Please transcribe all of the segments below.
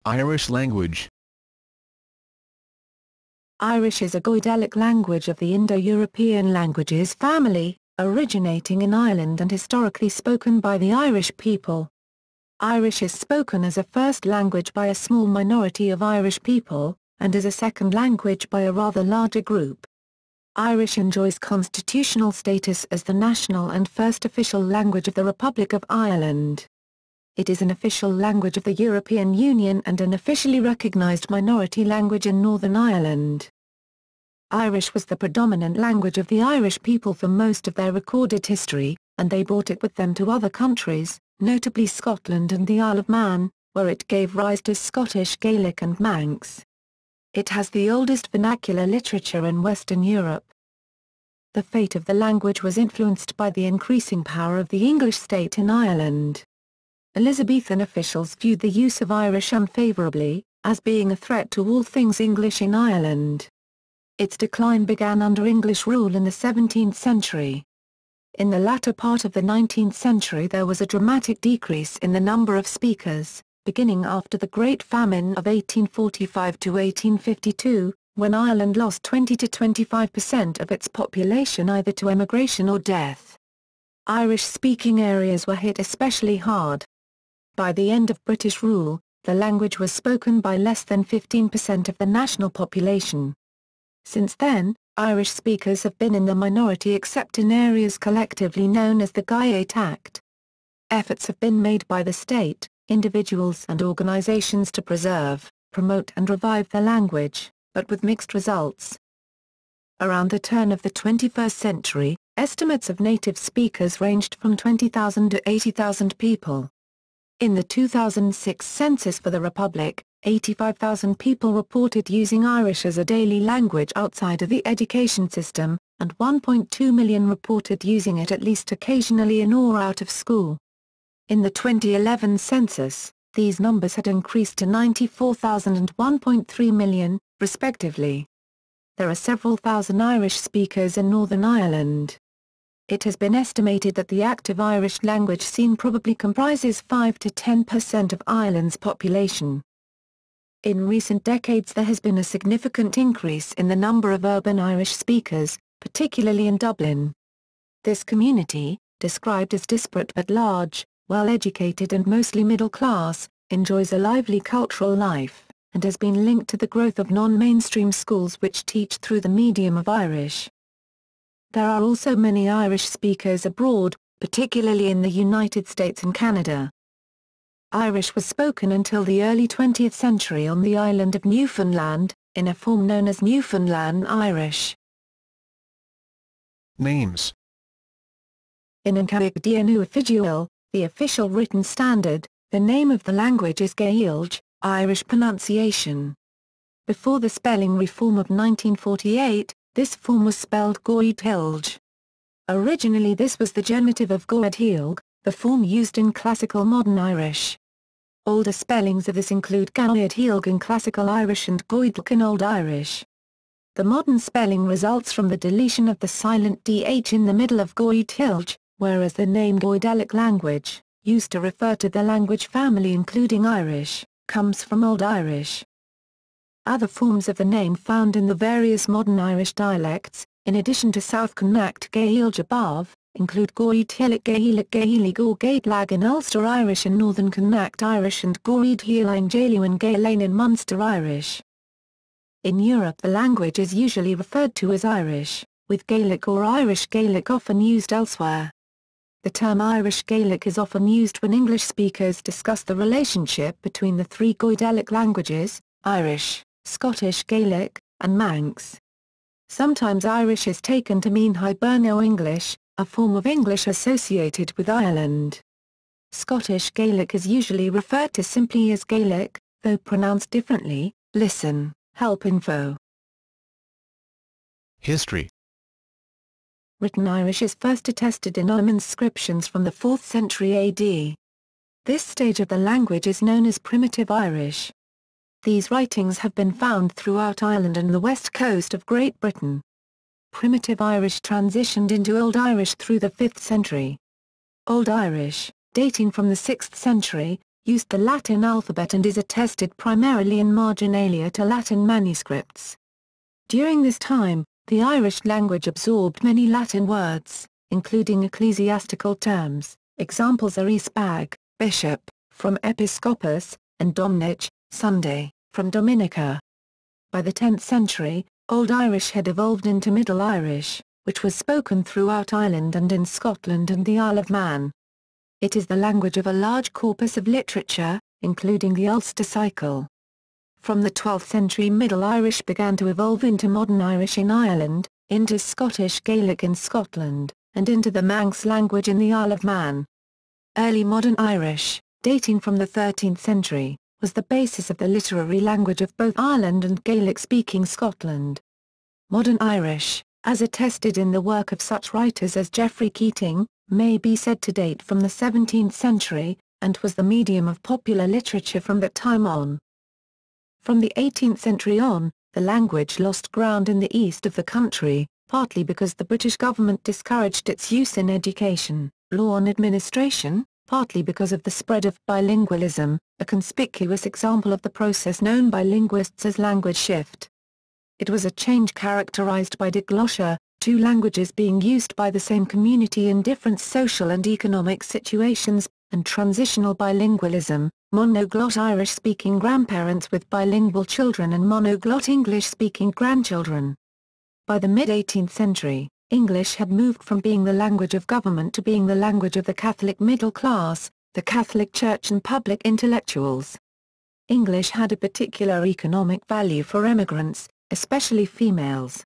Irish language. Irish is a Goidelic language of the Indo-European languages family, originating in Ireland and historically spoken by the Irish people. Irish is spoken as a first language by a small minority of Irish people, and as a second language by a rather larger group. Irish enjoys constitutional status as the national and first official language of the Republic of Ireland. It is an official language of the European Union and an officially recognised minority language in Northern Ireland. Irish was the predominant language of the Irish people for most of their recorded history, and they brought it with them to other countries, notably Scotland and the Isle of Man, where it gave rise to Scottish Gaelic and Manx. It has the oldest vernacular literature in Western Europe. The fate of the language was influenced by the increasing power of the English state in Ireland. Elizabethan officials viewed the use of Irish unfavourably, as being a threat to all things English in Ireland. Its decline began under English rule in the 17th century. In the latter part of the 19th century there was a dramatic decrease in the number of speakers, beginning after the Great Famine of 1845 to 1852, when Ireland lost 20 to 25% of its population either to emigration or death. Irish-speaking areas were hit especially hard. By the end of British rule, the language was spoken by less than 15% of the national population. Since then, Irish speakers have been in the minority except in areas collectively known as the Gaelic Act. Efforts have been made by the state, individuals and organisations to preserve, promote and revive the language, but with mixed results. Around the turn of the 21st century, estimates of native speakers ranged from 20,000 to 80,000 people. In the 2006 census for the Republic, 85,000 people reported using Irish as a daily language outside of the education system, and 1.2 million reported using it at least occasionally in or out of school. In the 2011 census, these numbers had increased to 94,000 and 1.3 million, respectively. There are several thousand Irish speakers in Northern Ireland. It has been estimated that the active Irish language scene probably comprises 5 to 10% of Ireland's population. In recent decades there has been a significant increase in the number of urban Irish speakers, particularly in Dublin. This community, described as disparate but large, well-educated and mostly middle-class, enjoys a lively cultural life, and has been linked to the growth of non-mainstream schools which teach through the medium of Irish. There are also many Irish speakers abroad, particularly in the United States and Canada. Irish was spoken until the early 20th century on the island of Newfoundland, in a form known as Newfoundland Irish. Names. In Uncaic Dianu Official, the official written standard, the name of the language is Gaelge, Irish pronunciation. Before the spelling reform of 1948, this form was spelled Goidelic. Originally this was the genitive of Goidelic, the form used in Classical Modern Irish. Older spellings of this include Goidelic in Classical Irish and Goidelic in Old Irish. The modern spelling results from the deletion of the silent dh in the middle of Goidelic, whereas the name Goidelic language, used to refer to the language family including Irish, comes from Old Irish. Other forms of the name found in the various modern Irish dialects, in addition to South Connacht Gaelge above, include Goidelic Gaelic or Gaelag in Ulster Irish and Northern Connacht Irish and Goidelic Gaeluen Gaelane in Munster Irish. In Europe the language is usually referred to as Irish, with Gaelic or Irish Gaelic often used elsewhere. The term Irish Gaelic is often used when English speakers discuss the relationship between the three Goidelic languages, Irish, Scottish Gaelic, and Manx. Sometimes Irish is taken to mean Hiberno-English, a form of English associated with Ireland. Scottish Gaelic is usually referred to simply as Gaelic, though pronounced differently. Listen, help info. History. Written Irish is first attested in inscriptions from the 4th century AD. This stage of the language is known as Primitive Irish. These writings have been found throughout Ireland and the west coast of Great Britain. Primitive Irish transitioned into Old Irish through the 5th century. Old Irish, dating from the 6th century, used the Latin alphabet and is attested primarily in marginalia to Latin manuscripts. During this time, the Irish language absorbed many Latin words, including ecclesiastical terms. Examples are east-bag, bishop, from episcopus, and dominic, Sunday, from Dominica. By the 10th century, Old Irish had evolved into Middle Irish, which was spoken throughout Ireland and in Scotland and the Isle of Man. It is the language of a large corpus of literature, including the Ulster cycle. From the 12th century Middle Irish began to evolve into Modern Irish in Ireland, into Scottish Gaelic in Scotland, and into the Manx language in the Isle of Man. Early Modern Irish, dating from the 13th century, was the basis of the literary language of both Ireland and Gaelic-speaking Scotland. Modern Irish, as attested in the work of such writers as Geoffrey Keating, may be said to date from the 17th century, and was the medium of popular literature from that time on. From the 18th century on, the language lost ground in the east of the country, partly because the British government discouraged its use in education, law and administration, partly because of the spread of bilingualism, a conspicuous example of the process known by linguists as language shift. It was a change characterized by diglossia, two languages being used by the same community in different social and economic situations, and transitional bilingualism, monoglot Irish-speaking grandparents with bilingual children and monoglot English-speaking grandchildren. By the mid-18th century, English had moved from being the language of government to being the language of the Catholic middle class, the Catholic Church and public intellectuals. English had a particular economic value for emigrants, especially females.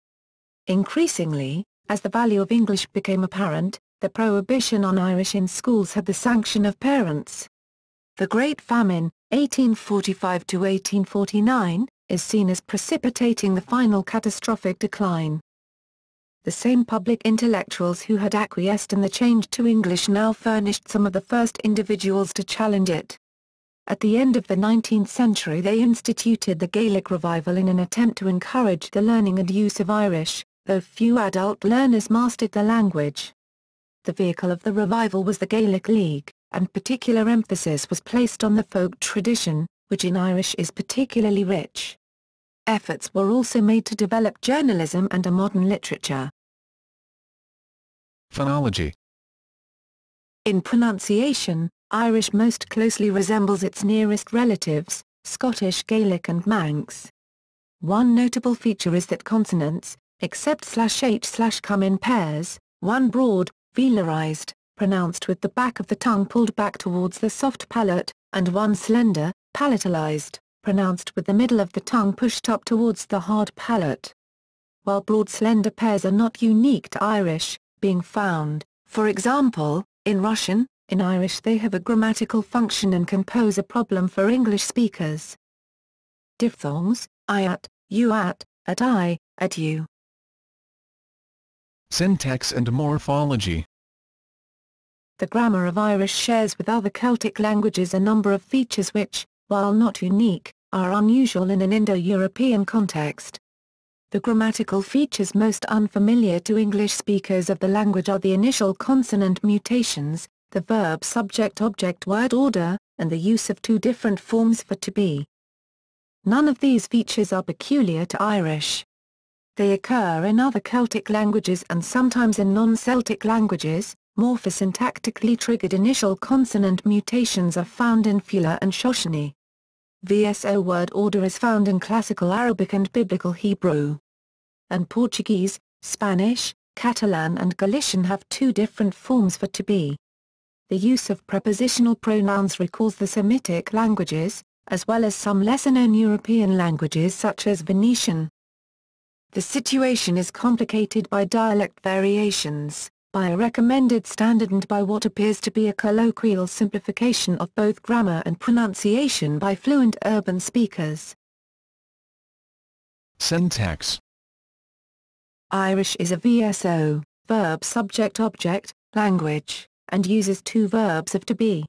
Increasingly, as the value of English became apparent, the prohibition on Irish in schools had the sanction of parents. The Great Famine, 1845–1849, is seen as precipitating the final catastrophic decline. The same public intellectuals who had acquiesced in the change to English now furnished some of the first individuals to challenge it. At the end of the 19th century they instituted the Gaelic revival in an attempt to encourage the learning and use of Irish, though few adult learners mastered the language. The vehicle of the revival was the Gaelic League, and particular emphasis was placed on the folk tradition, which in Irish is particularly rich. Efforts were also made to develop journalism and a modern literature. Phonology. In pronunciation, Irish most closely resembles its nearest relatives, Scottish Gaelic and Manx. One notable feature is that consonants, except /h/ come in pairs, one broad, velarized, pronounced with the back of the tongue pulled back towards the soft palate, and one slender, palatalized, pronounced with the middle of the tongue pushed up towards the hard palate. While broad slender pairs are not unique to Irish, being found, for example, in Russian, in Irish they have a grammatical function and can pose a problem for English speakers. Diphthongs, I-at, you-at, at-I, at-you. Syntax and morphology. The grammar of Irish shares with other Celtic languages a number of features which, while not unique, are unusual in an Indo-European context. The grammatical features most unfamiliar to English speakers of the language are the initial consonant mutations, the verb subject-object word order, and the use of two different forms for to be. None of these features are peculiar to Irish. They occur in other Celtic languages and sometimes in non-Celtic languages. Morphosyntactically triggered initial consonant mutations are found in Fula and Shoshone. VSO word order is found in Classical Arabic and Biblical Hebrew. And Portuguese, Spanish, Catalan and Galician have two different forms for to be. The use of prepositional pronouns recalls the Semitic languages, as well as some lesser-known European languages such as Venetian. The situation is complicated by dialect variations, by a recommended standard and by what appears to be a colloquial simplification of both grammar and pronunciation by fluent urban speakers. Syntax. Irish is a VSO, verb subject-object, language, and uses two verbs of to be.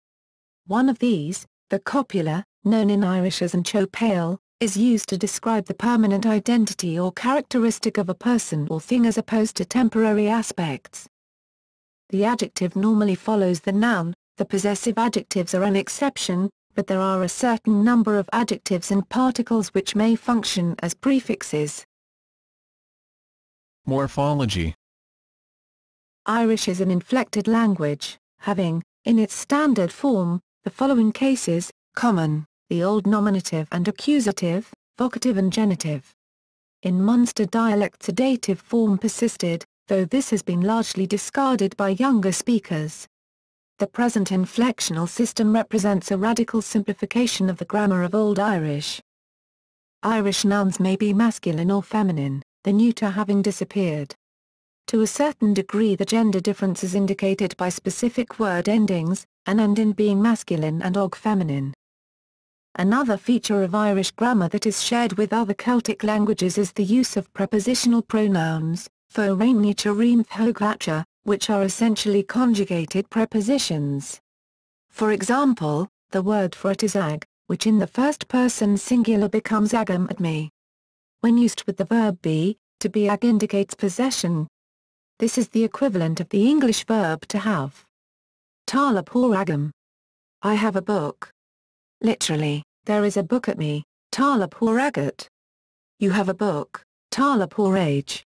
One of these, the copula, known in Irish as an chopail, is used to describe the permanent identity or characteristic of a person or thing as opposed to temporary aspects. The adjective normally follows the noun, the possessive adjectives are an exception, but there are a certain number of adjectives and particles which may function as prefixes. Morphology. Irish is an inflected language, having, in its standard form, the following cases, common, the old nominative and accusative, vocative and genitive. In Munster dialects a dative form persisted, though this has been largely discarded by younger speakers. The present inflectional system represents a radical simplification of the grammar of Old Irish. Irish nouns may be masculine or feminine, the neuter having disappeared. To a certain degree the gender difference is indicated by specific word endings, an and in being masculine and og feminine. Another feature of Irish grammar that is shared with other Celtic languages is the use of prepositional pronouns, which are essentially conjugated prepositions. For example, the word for it is ag, which in the first person singular becomes agam at me. When used with the verb be, to be ag indicates possession. This is the equivalent of the English verb to have. Tala por agam. I have a book. Literally, there is a book at me, tala por agat. You have a book, tala por age.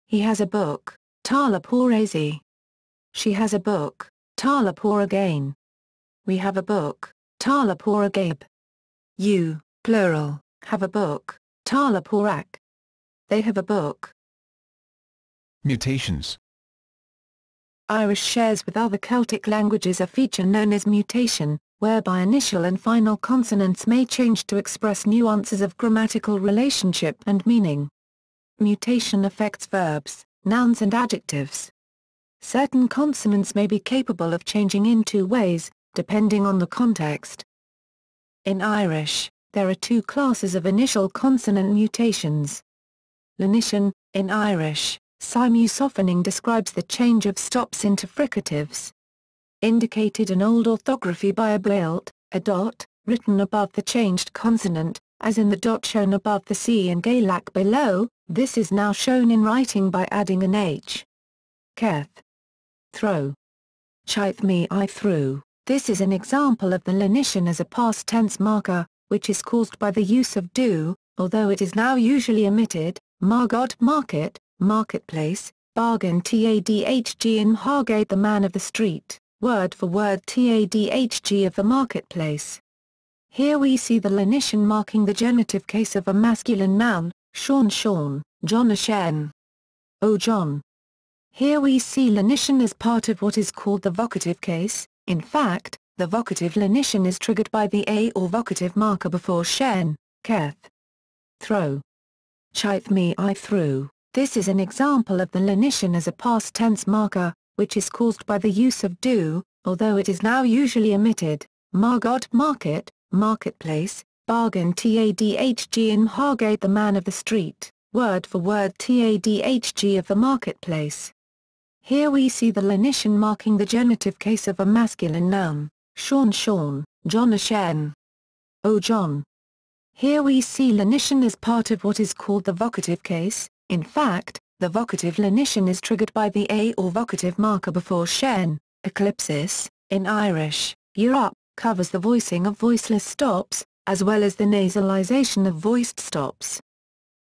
He has a book, tala por azi. She has a book, tala por again. We have a book, tala por agabe. You, plural, have a book, tala por ac. They have a book. Mutations. Irish shares with other Celtic languages a feature known as mutation, whereby initial and final consonants may change to express nuances of grammatical relationship and meaning. Mutation affects verbs, nouns and adjectives. Certain consonants may be capable of changing in two ways, depending on the context. In Irish, there are two classes of initial consonant mutations. Lenition, in Irish, simu-softening describes the change of stops into fricatives. Indicated in old orthography by a built, a dot, written above the changed consonant, as in the dot shown above the C in Gaelic below, this is now shown in writing by adding an H. Keth. Throw. Chith me I threw. This is an example of the lenition as a past tense marker, which is caused by the use of do, although it is now usually omitted. Margot market, marketplace, bargain tadhg in Hargate the man of the street, word for word tadhg of the marketplace. Here we see the lenition marking the genitive case of a masculine noun, Sean Sean, John a Shen. Oh John. Here we see lenition as part of what is called the vocative case. In fact, the vocative lenition is triggered by the a or vocative marker before Shen, Keth. Throw. Chith me I threw. This is an example of the lenition as a past tense marker, which is caused by the use of do, although it is now usually omitted. Margot market, marketplace, bargain tadhg in Hargate the man of the street, word for word tadhg of the marketplace. Here we see the lenition marking the genitive case of a masculine noun, Sean Sean, John a Shen. Oh John. Here we see lenition as part of what is called the vocative case. In fact, the vocative lenition is triggered by the a or vocative marker before Shen, eclipsis. In Irish, you're up covers the voicing of voiceless stops, as well as the nasalization of voiced stops.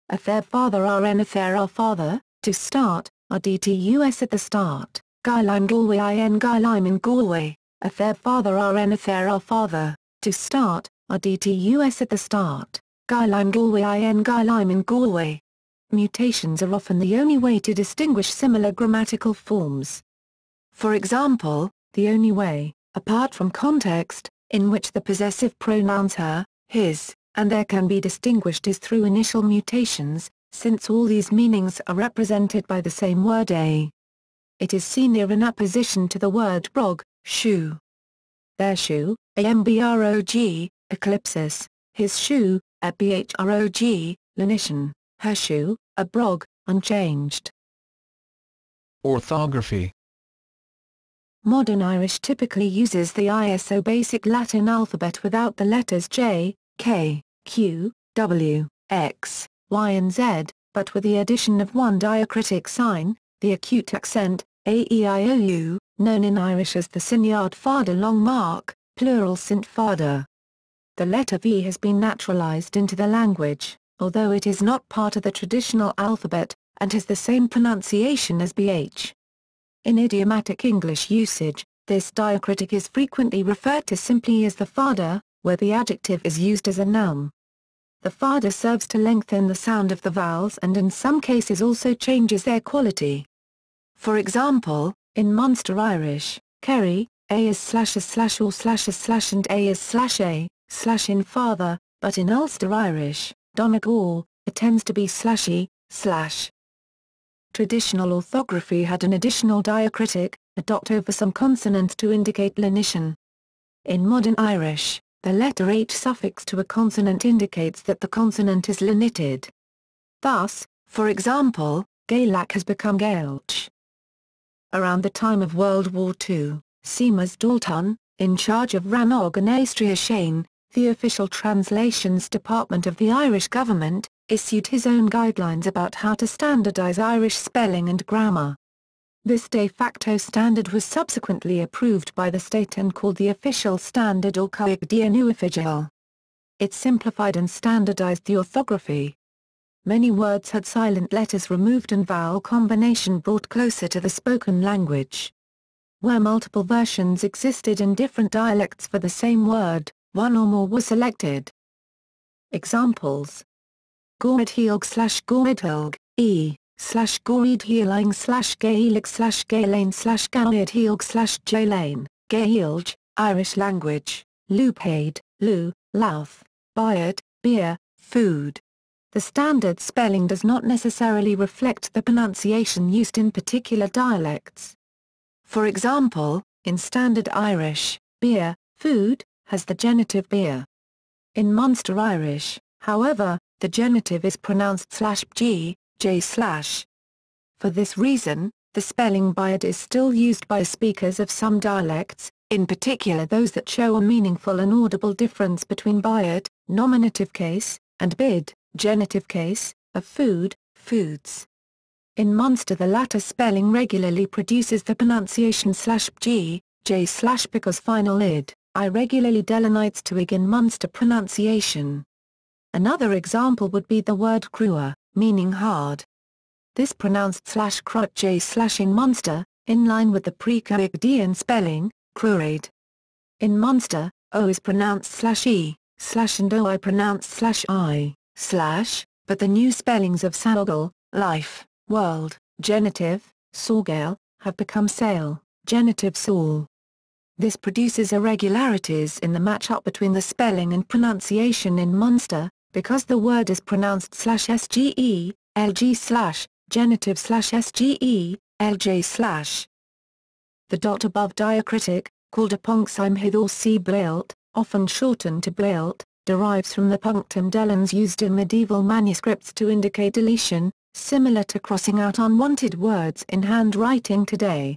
A their father rn a their our father, to start, rdtus at the start, Gailime Galway in Gailime in Galway, a their father rn a their our father, to start, rdtus at the start, Gailime Galway in Gailime in Galway. Mutations are often the only way to distinguish similar grammatical forms. For example, the only way, apart from context, in which the possessive pronouns her, his, and their can be distinguished is through initial mutations, since all these meanings are represented by the same word a. It is seen here in apposition to the word brog, shoe. Their shoe, ambrog, eclipsis, his shoe, a bhrog, lenition, her shoe, a brog, unchanged. Orthography. Modern Irish typically uses the ISO basic Latin alphabet without the letters J, K, Q, W, X, Y and Z, but with the addition of one diacritic sign, the acute accent, A-E-I-O-U, known in Irish as the Syniad Fada long mark, plural Sint Fada. The letter V has been naturalized into the language, although it is not part of the traditional alphabet, and has the same pronunciation as BH. In idiomatic English usage, this diacritic is frequently referred to simply as the father, where the adjective is used as a noun. The father serves to lengthen the sound of the vowels and in some cases also changes their quality. For example, in Munster Irish, Kerry, A is /a/ or /a/ and A is /a/ in father, but in Ulster Irish, Donegal, it tends to be /e/. Traditional orthography had an additional diacritic, a dot over some consonants to indicate lenition. In modern Irish, the letter H suffix to a consonant indicates that the consonant is lenited. Thus, for example, Gaelic has become Gaelch. Around the time of World War II, Seamus Dalton, in charge of Rannog and Aistria Shane, the official translations department of the Irish government, issued his own guidelines about how to standardise Irish spelling and grammar. This de facto standard was subsequently approved by the state and called the Official Standard or Cóig Díonú Oficial. It simplified and standardised the orthography. Many words had silent letters removed and vowel combination brought closer to the spoken language. Where multiple versions existed in different dialects for the same word, one or more were selected. Examples: Goidhelg / Goidhelg, /Goidhealing / Gaelic / Gaelane / Goidhelg / Jalane, Gaelge, Irish language, Lupade, Lu, Louth, Bayard, beer, food. The standard spelling does not necessarily reflect the pronunciation used in particular dialects. For example, in Standard Irish, beer, food, has the genitive beer. In Munster Irish, however, the genitive is pronounced /g, j/. For this reason, the spelling Bayard is still used by speakers of some dialects, in particular those that show a meaningful and audible difference between Bayard, nominative case, and bid, genitive case, of food, foods. In Munster the latter spelling regularly produces the pronunciation /g, j/ because final id, I regularly delenites to ig in Munster pronunciation. Another example would be the word crua, meaning hard. This pronounced /crut j/ in Munster, in line with the pre-Cóigdian spelling, cruaid. In Munster, o is pronounced /e, and oi pronounced /i, but the new spellings of saogal, life, world, genitive, sorgale, have become sale, genitive saul. This produces irregularities in the match-up between the spelling and pronunciation in Munster, because the word is pronounced /sge, lg/, genitive /sge, lj/. The dot above diacritic, called a punximhid or c blailt, often shortened to blailt, derives from the punctum delens used in medieval manuscripts to indicate deletion, similar to crossing out unwanted words in handwriting today.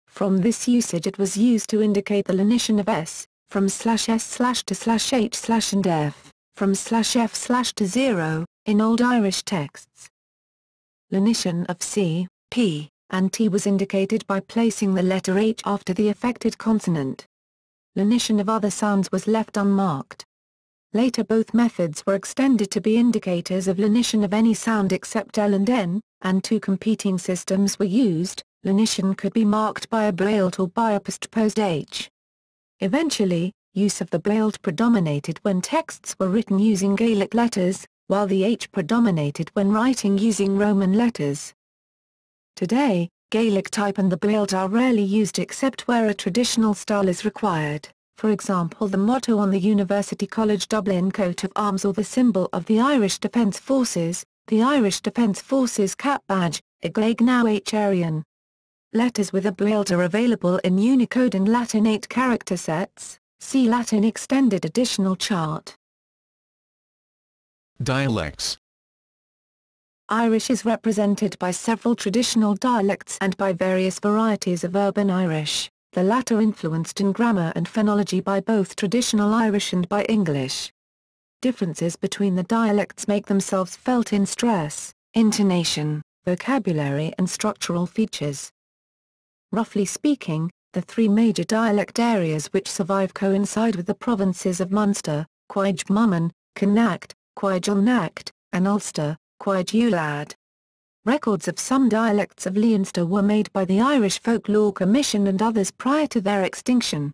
From this usage it was used to indicate the lenition of s, from /s/ to /h/ and f, from /f/ to 0, in Old Irish texts. Lenition of c, p, and t was indicated by placing the letter h after the affected consonant. Lenition of other sounds was left unmarked. Later both methods were extended to be indicators of lenition of any sound except l and n, and two competing systems were used. Lenition could be marked by a blailt or by a postposed h. Eventually, use of the blailt predominated when texts were written using Gaelic letters, while the h predominated when writing using Roman letters. Today, Gaelic type and the blailt are rarely used except where a traditional style is required, for example the motto on the University College Dublin coat of arms or the symbol of the Irish Defence Forces, the Irish Defence Forces cap badge, Iglaig now Arian. Letters with a blailt are available in Unicode and Latin 8-character sets, see Latin extended additional chart. Dialects. Irish is represented by several traditional dialects and by various varieties of urban Irish, the latter influenced in grammar and phonology by both traditional Irish and by English. Differences between the dialects make themselves felt in stress, intonation, vocabulary and structural features. Roughly speaking, the three major dialect areas which survive coincide with the provinces of Munster, Quaidmumman, Connacht, Quaidulnacht, and Ulster, Quaidulad. Records of some dialects of Leinster were made by the Irish Folklore Commission and others prior to their extinction.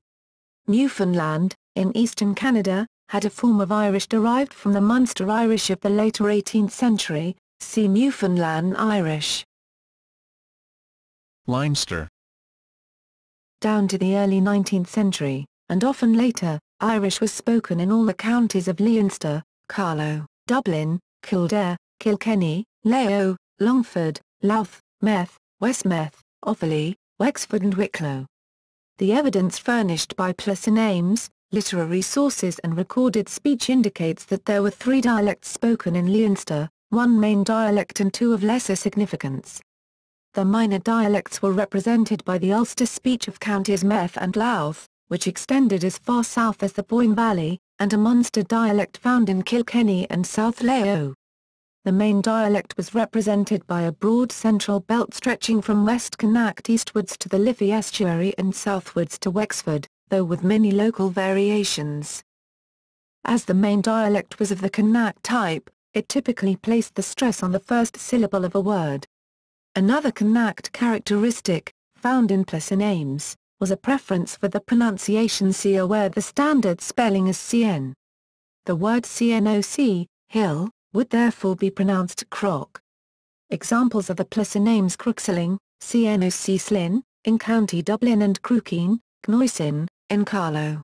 Newfoundland, in eastern Canada, had a form of Irish derived from the Munster Irish of the later 18th century, see Newfoundland Irish. Leinster. Down to the early 19th century, and often later, Irish was spoken in all the counties of Leinster, Carlow, Dublin, Kildare, Kilkenny, Lao, Longford, Louth, Meath, Westmeath, Offaly, Wexford and Wicklow. The evidence furnished by placenames, literary sources and recorded speech indicates that there were 3 dialects spoken in Leinster, 1 main dialect and 2 of lesser significance. The minor dialects were represented by the Ulster speech of counties Meath and Louth, which extended as far south as the Boyne Valley, and a Munster dialect found in Kilkenny and South Lao. The main dialect was represented by a broad central belt stretching from West Connacht eastwards to the Liffey estuary and southwards to Wexford, though with many local variations. As the main dialect was of the Connacht type, it typically placed the stress on the first syllable of a word. Another Connacht characteristic, found in placenames, was a preference for the pronunciation cia where the standard spelling is cn. The word cnoc, hill, would therefore be pronounced croc. Examples are the placenames Cruxilling, cnoc Slin, in County Dublin and Cruceen, Gnoisin, in Carlow.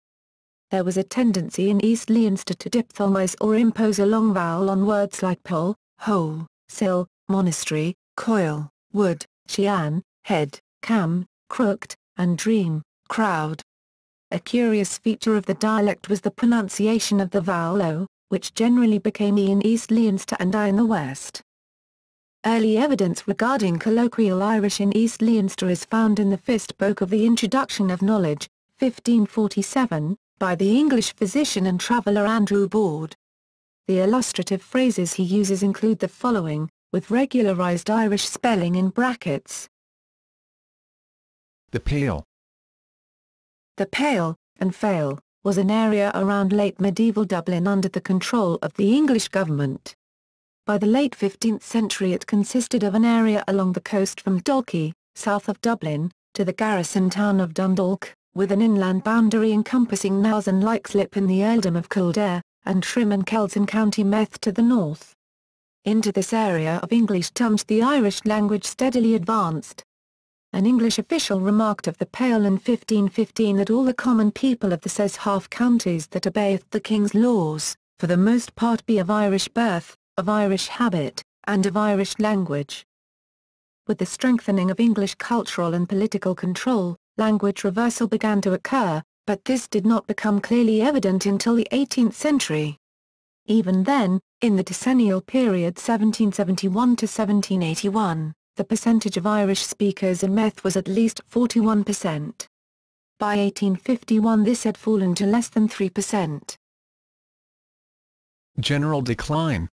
There was a tendency in East Leinster to diphthongize or impose a long vowel on words like pole, hole, sill, monastery, coil, wood, shean, head, cam, crooked, and dream, crowd. A curious feature of the dialect was the pronunciation of the vowel o, which generally became e in East Leinster and I in the West. Early evidence regarding colloquial Irish in East Leinster is found in the Fist Book of the Introduction of Knowledge, 1547, by the English physician and traveller Andrew Boord. The illustrative phrases he uses include the following, with regularised Irish spelling in brackets. The Pale. The Pale, and Fale, was an area around late medieval Dublin under the control of the English government. By the late 15th century it consisted of an area along the coast from Dalkey, south of Dublin, to the garrison town of Dundalk, with an inland boundary encompassing Naas and Leixlip in the earldom of Kildare, and Trim and Kells in County Meath to the north. Into this area of English tongues the Irish language steadily advanced. An English official remarked of the Pale in 1515 that all the common people of the says half counties that obeyeth the king's laws, for the most part be of Irish birth, of Irish habit, and of Irish language. With the strengthening of English cultural and political control, language reversal began to occur, but this did not become clearly evident until the 18th century. Even then, in the decennial period 1771 to 1781, the percentage of Irish speakers in Meath was at least 41%. By 1851 this had fallen to less than 3%. General decline.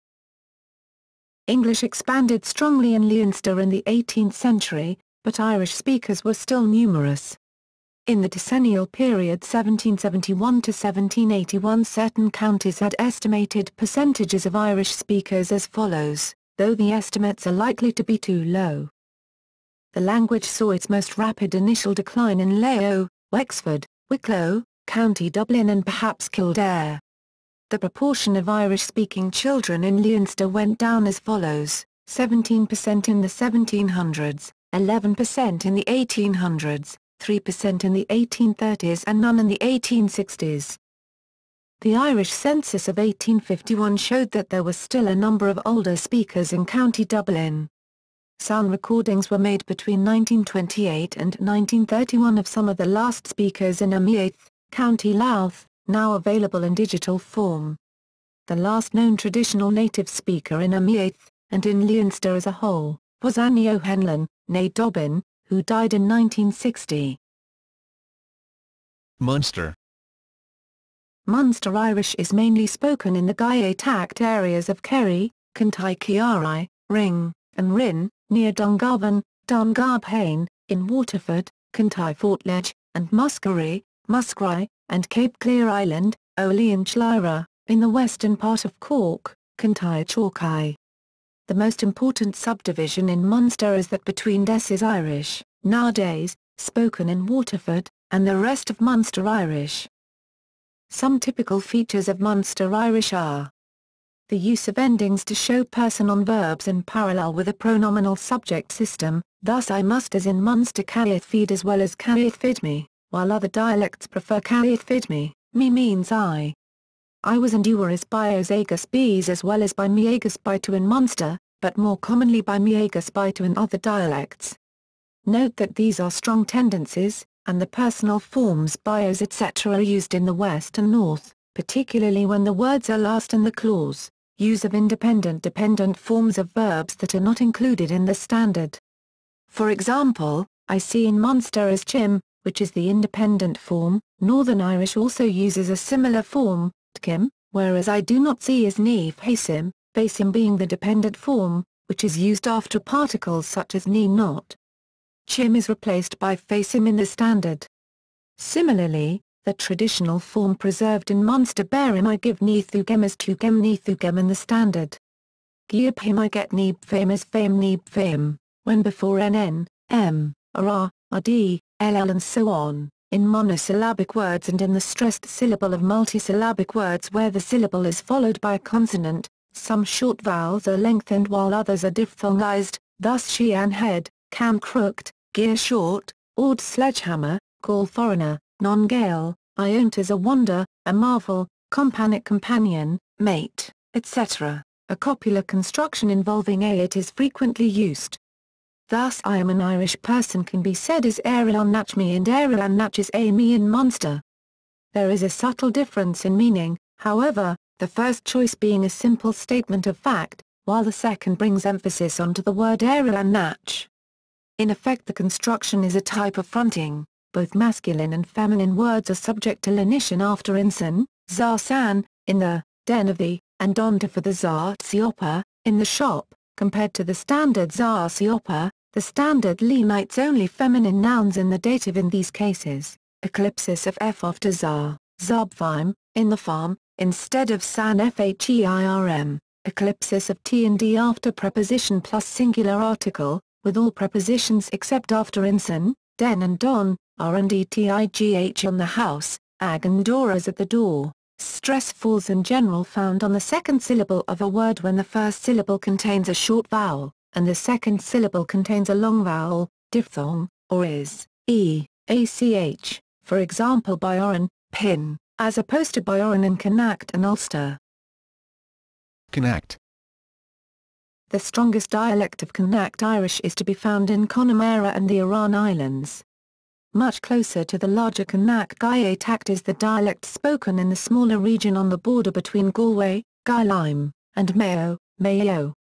English expanded strongly in Leinster in the 18th century, but Irish speakers were still numerous. In the decennial period 1771 to 1781 certain counties had estimated percentages of Irish speakers as follows, though the estimates are likely to be too low. The language saw its most rapid initial decline in Lao, Wexford, Wicklow, County Dublin and perhaps Kildare. The proportion of Irish-speaking children in Leinster went down as follows, 17% in the 1700s, 11% in the 1800s, 3% in the 1830s and none in the 1860s. The Irish census of 1851 showed that there was still a number of older speakers in County Dublin. Sound recordings were made between 1928 and 1931 of some of the last speakers in Meath, County Louth, now available in digital form. The last known traditional native speaker in Meath, and in Leinster as a whole, was Annie O'Hanlon, née Dobbin, who died in 1960. Munster. Munster Irish is mainly spoken in the Gaeltacht areas of Kerry, Kintyre, Ring, and Rin, near Dungarvan, Dungarvan, in Waterford, Kintyre-Fortledge, and Muskerry, Muskry, and Cape Clear Island, Olean Chlyra, in the western part of Cork, Kintyre Chalkeye. The most important subdivision in Munster is that between Des is Irish, nowadays, spoken in Waterford, and the rest of Munster Irish. Some typical features of Munster Irish are the use of endings to show person on verbs in parallel with a pronominal subject system, thus I must as in Munster caith feed as well as caith fid me, while other dialects prefer caith fid me means I. I was and you were is by os agus bees as well as by me agus by to in Munster, but more commonly by me agus by to in other dialects. Note that these are strong tendencies, and the personal forms bios etc. are used in the West and North, particularly when the words are last in the clause. Use of independent dependent forms of verbs that are not included in the standard. For example, I see in Munster as Chim, which is the independent form. Northern Irish also uses a similar form, Tkim, whereas I do not see as Ni Facim, Facim being the dependent form, which is used after particles such as Ni not. Chim is replaced by Facim in the standard. Similarly, the traditional form preserved in Munster Berim I give ni thugem as tugem ni thugem in the standard. Gieb him I get ni fame as fame ni fame, when before nn, m, ra, rd, ll and so on, in monosyllabic words and in the stressed syllable of multisyllabic words where the syllable is followed by a consonant, some short vowels are lengthened while others are diphthongized, thus shean head, cam crooked, gear short, ord sledgehammer, call foreigner, non-Gael, Iont is a wonder, a marvel, companic companion, mate, etc. A copular construction involving a it is frequently used. Thus I am an Irish person can be said as Éireann nach me and Éireann nach is a me in Munster. There is a subtle difference in meaning, however, the first choice being a simple statement of fact, while the second brings emphasis onto the word Éireann nach. In effect the construction is a type of fronting. Both masculine and feminine words are subject to lenition after insan, zarsan, in the, den of the, and donta for the zartsiopa, in the shop, compared to the standard zartsiopa, the standard lenites only feminine nouns in the dative in these cases, eclipsis of f after zar, zarbfime, in the farm, instead of san fheirm, eclipsis of t and d after preposition plus singular article, with all prepositions except after insan, den and don, rndtigh on the house, ag and doras at the door. Stress falls in general found on the second syllable of a word when the first syllable contains a short vowel, and the second syllable contains a long vowel, diphthong, or is, ach, for example by Oran, pin, as opposed to by Oran in Connacht and Ulster. Connacht. The strongest dialect of Connacht Irish is to be found in Connemara and the Aran Islands. Much closer to the larger Connacht Gaeltacht is the dialect spoken in the smaller region on the border between Galway, Gaelime, and Mayo, Mayo.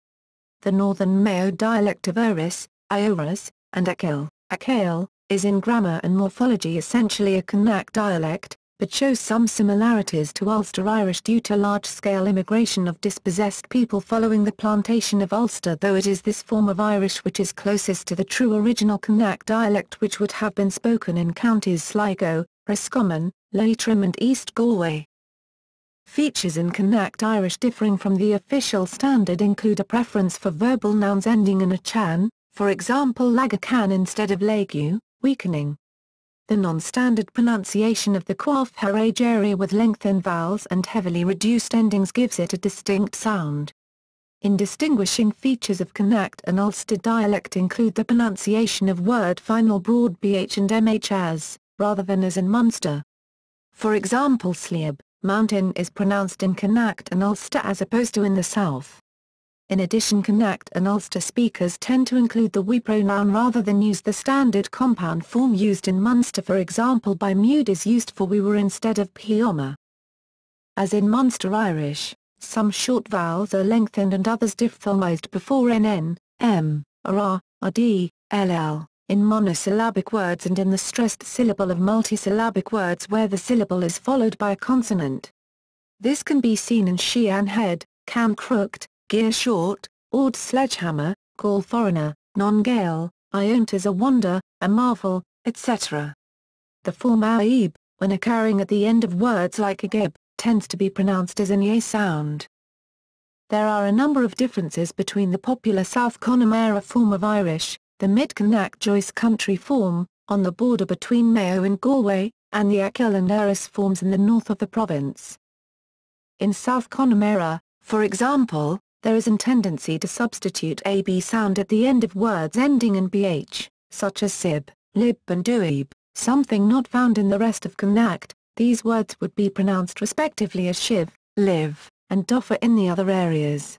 The northern Mayo dialect of Eris, Ioras, and Achill, is in grammar and morphology essentially a Connacht dialect, but shows some similarities to Ulster Irish due to large-scale immigration of dispossessed people following the plantation of Ulster, though it is this form of Irish which is closest to the true original Connacht dialect which would have been spoken in counties Sligo, Roscommon, Leitrim and East Galway. Features in Connacht Irish differing from the official standard include a preference for verbal nouns ending in a chan, for example lagacan instead of legu, weakening. The non-standard pronunciation of the coif area with lengthened vowels and heavily reduced endings gives it a distinct sound. In distinguishing features of Connacht and Ulster dialect include the pronunciation of word final broad bh and mh as, rather than as in Munster. For example Sliab, mountain is pronounced in Connacht and Ulster as opposed to in the south. In addition Connacht and Ulster speakers tend to include the we pronoun rather than use the standard compound form used in Munster, for example by mud is used for we were instead of pioma. As in Munster Irish, some short vowels are lengthened and others diphthongized before nn, m, ra, rd, ll, in monosyllabic words and in the stressed syllable of multisyllabic words where the syllable is followed by a consonant. This can be seen in shean head, cam crooked, gear short, ord sledgehammer, call foreigner, non-Gael, Iont is a wonder, a marvel, etc. The form aib, when occurring at the end of words like agib, tends to be pronounced as an y sound. There are a number of differences between the popular South Connemara form of Irish, the Mid-Connacht Joyce country form, on the border between Mayo and Galway, and the Achill and Erris forms in the north of the province. In South Connemara, for example, there is a tendency to substitute a b sound at the end of words ending in bh, such as sib, lib and duib, something not found in the rest of Connacht. These words would be pronounced respectively as shiv, live, and doffer in the other areas.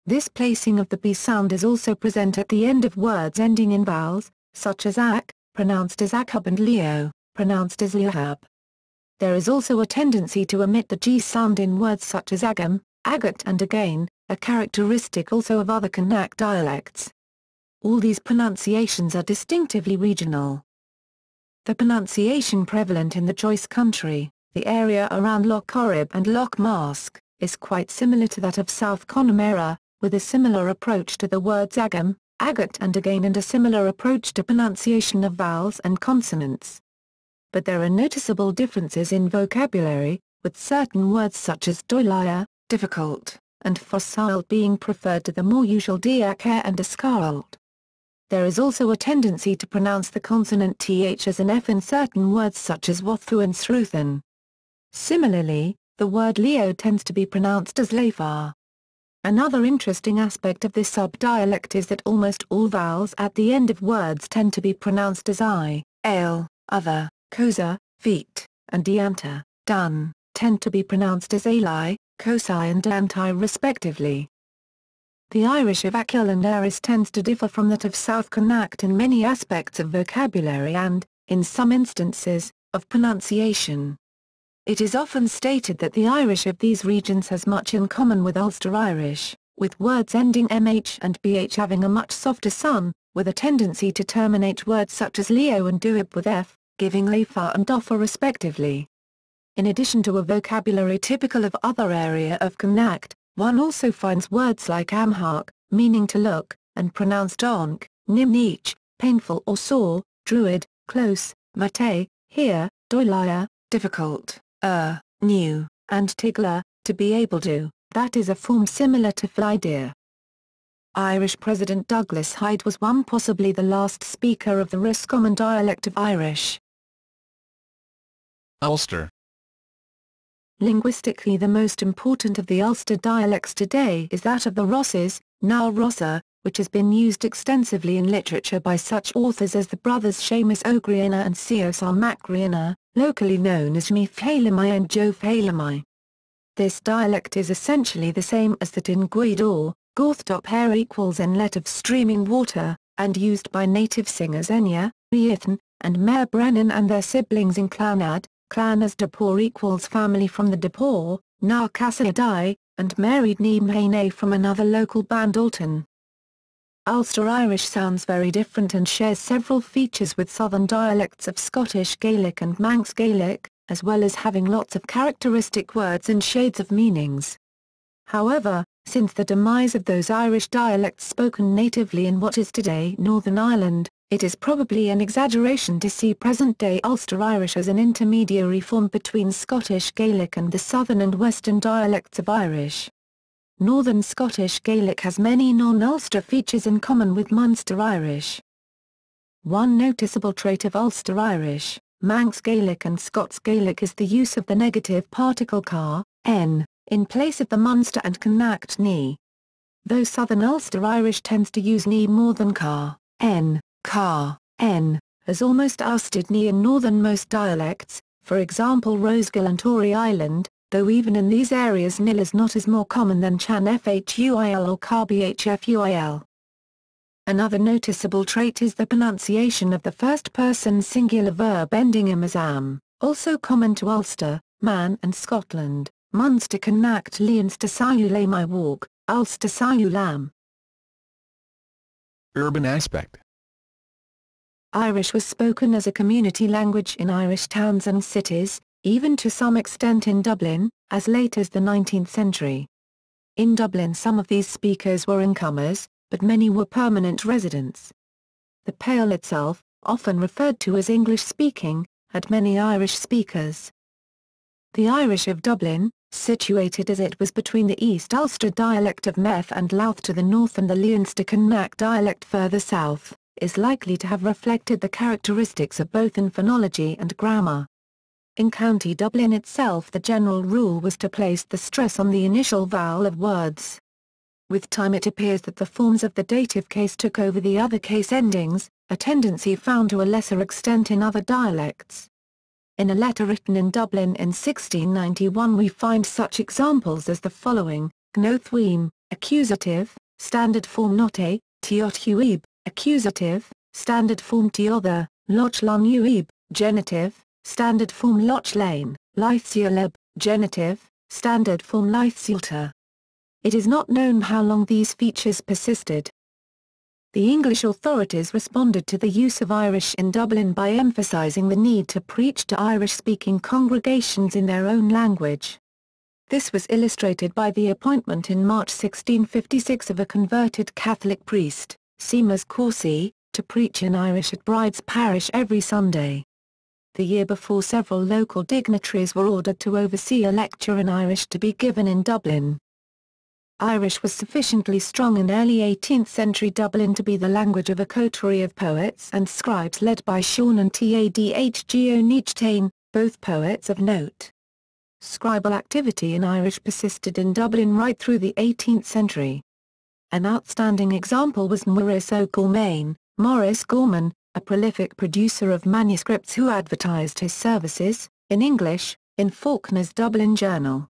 This placing of the b sound is also present at the end of words ending in vowels, such as ak, pronounced as akhab, and leo, pronounced as leahab. There is also a tendency to omit the g sound in words such as agam, agat and again, a characteristic also of other Connacht dialects. All these pronunciations are distinctively regional. The pronunciation prevalent in the Joyce country, the area around Loch Corrib and Loch Mask, is quite similar to that of South Connemara, with a similar approach to the words agam, agat and again, and a similar approach to pronunciation of vowels and consonants. But there are noticeable differences in vocabulary, with certain words such as doilia, difficult, and fossile being preferred to the more usual diacher and ascarald. There is also a tendency to pronounce the consonant th as an f in certain words such as wathu and sruthan. Similarly, the word leo tends to be pronounced as leifar. Another interesting aspect of this sub-dialect is that almost all vowels at the end of words tend to be pronounced as I, ale, other, kosa, feet, and dianta, dun, tend to be pronounced as ali, kosi and dantai respectively. The Irish of Achill and Erris tends to differ from that of South Connacht in many aspects of vocabulary and, in some instances, of pronunciation. It is often stated that the Irish of these regions has much in common with Ulster Irish, with words ending mh and bh having a much softer son, with a tendency to terminate words such as leo and duib with f, giving leifar and doffer respectively. In addition to a vocabulary typical of other area of Connacht, one also finds words like amhark, meaning to look, and pronounced onk, nimnich, painful or sore, druid, close, mate, here, doilia, difficult, new, and tigla, to be able to, that is a form similar to fly deer. Irish President Douglas Hyde was possibly the last speaker of the Roscommon dialect of Irish. Ulster. Linguistically, the most important of the Ulster dialects today is that of the Rosses, now Rossa, which has been used extensively in literature by such authors as the brothers Seamus O'Grianna and Seos Macgrianna, locally known as Shmi Phalamai and Joe Phalamai. This dialect is essentially the same as that in Gweedore, Gorthdop hair equals inlet of streaming water, and used by native singers Enya, Riithn, and Mare Brennan and their siblings in Clanad. Clan as Dapor equals family from the Dapor, now Cassadai, and married Neemhane from another local band Alton. Ulster Irish sounds very different and shares several features with southern dialects of Scottish Gaelic and Manx Gaelic, as well as having lots of characteristic words and shades of meanings. However, since the demise of those Irish dialects spoken natively in what is today Northern Ireland, it is probably an exaggeration to see present-day Ulster Irish as an intermediary form between Scottish Gaelic and the southern and western dialects of Irish. Northern Scottish Gaelic has many non-Ulster features in common with Munster Irish. One noticeable trait of Ulster Irish, Manx Gaelic and Scots Gaelic is the use of the negative particle car, n, in place of the Munster and Connacht ni. Though Southern Ulster Irish tends to use ni more than car, n, car, n, has almost ousted ni in northernmost dialects, for example Rosegill and Tory Island, though even in these areas nil is not as more common than chan fhuil or car bhfuil. Another noticeable trait is the pronunciation of the first-person singular verb ending im as am, also common to Ulster, Man and Scotland, Munster Connacht leans to sayule my walk, Ulster sayulam. Urban aspect. Irish was spoken as a community language in Irish towns and cities, even to some extent in Dublin, as late as the 19th century. In Dublin some of these speakers were incomers, but many were permanent residents. The Pale itself, often referred to as English-speaking, had many Irish speakers. The Irish of Dublin, situated as it was between the East Ulster dialect of Meath and Louth to the north and the Leinster-Connacht dialect further south, is likely to have reflected the characteristics of both in phonology and grammar. In County Dublin itself, the general rule was to place the stress on the initial vowel of words. With time it appears that the forms of the dative case took over the other case endings, a tendency found to a lesser extent in other dialects. In a letter written in Dublin in 1691 we find such examples as the following: Gnothwim, accusative, standard form note, Tiothuib, accusative, standard form Tiother, Lochlanhuib, genitive, standard form Lochlane, Lythioleb, genitive, standard form Lythiolta. It is not known how long these features persisted. The English authorities responded to the use of Irish in Dublin by emphasising the need to preach to Irish-speaking congregations in their own language. This was illustrated by the appointment in March 1656 of a converted Catholic priest, Seamus Corsey, to preach in Irish at Bride's Parish every Sunday. The year before, several local dignitaries were ordered to oversee a lecture in Irish to be given in Dublin. Irish was sufficiently strong in early 18th century Dublin to be the language of a coterie of poets and scribes led by Sean and Tadhg O'Neachtain, both poets of note. Scribal activity in Irish persisted in Dublin right through the 18th century. An outstanding example was Maurice O'Gorman, Maurice Gorman, a prolific producer of manuscripts who advertised his services, in English, in Faulkner's Dublin Journal.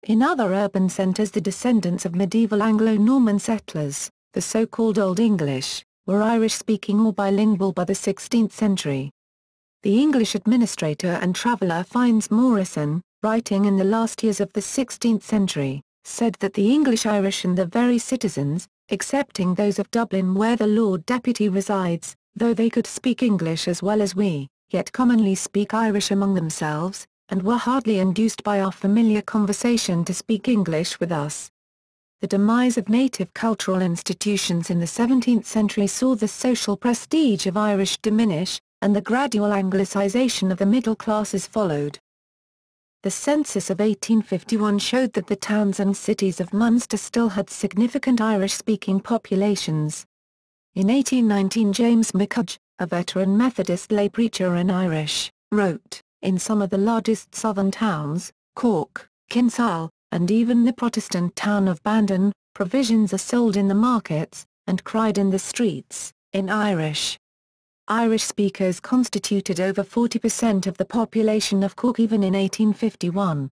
In other urban centres, the descendants of medieval Anglo-Norman settlers, the so-called Old English, were Irish-speaking or bilingual by the 16th century. The English administrator and traveller Fynes Moryson, writing in the last years of the 16th century, said that the English-Irish and the very citizens, excepting those of Dublin where the Lord Deputy resides, though they could speak English as well as we, yet commonly speak Irish among themselves, and were hardly induced by our familiar conversation to speak English with us. The demise of native cultural institutions in the 17th century saw the social prestige of Irish diminish, and the gradual Anglicisation of the middle classes followed. The census of 1851 showed that the towns and cities of Munster still had significant Irish-speaking populations. In 1819 James McCudge, a veteran Methodist lay preacher in Irish, wrote, "In some of the largest southern towns, Cork, Kinsale, and even the Protestant town of Bandon, provisions are sold in the markets, and cried in the streets, in Irish." Irish speakers constituted over 40% of the population of Cork even in 1851.